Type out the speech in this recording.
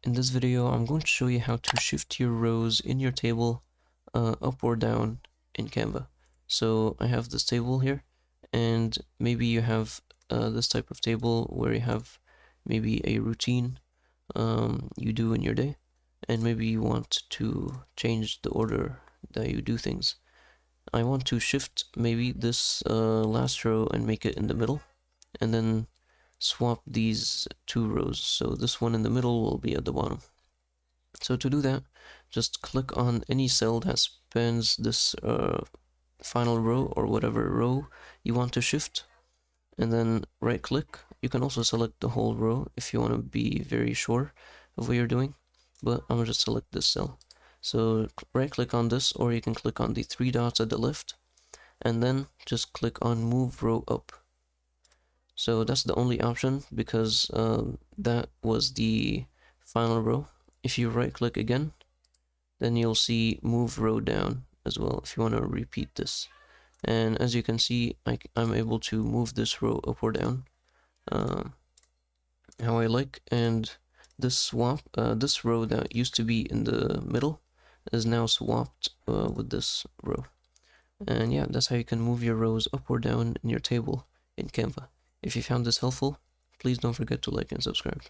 In this video, I'm going to show you how to shift your rows in your table up or down in Canva. So I have this table here, and maybe you have this type of table where you have maybe a routine you do in your day, and maybe you want to change the order that you do things. I want to shift maybe this last row and make it in the middle, and then swap these two rows. So this one in the middle will be at the bottom. So to do that, just click on any cell that spans this final row or whatever row you want to shift, and then right click. You can also select the whole row if you want to be very sure of what you're doing, but I'm gonna just select this cell. So right click on this, or you can click on the three dots at the left, and then just click on move row up. So that's the only option because that was the final row. If you right click again, then you'll see move row down as well if you want to repeat this. And as you can see, I'm able to move this row up or down how I like. And this this row that used to be in the middle is now swapped with this row. And yeah, that's how you can move your rows up or down in your table in Canva. If you found this helpful, please don't forget to like and subscribe.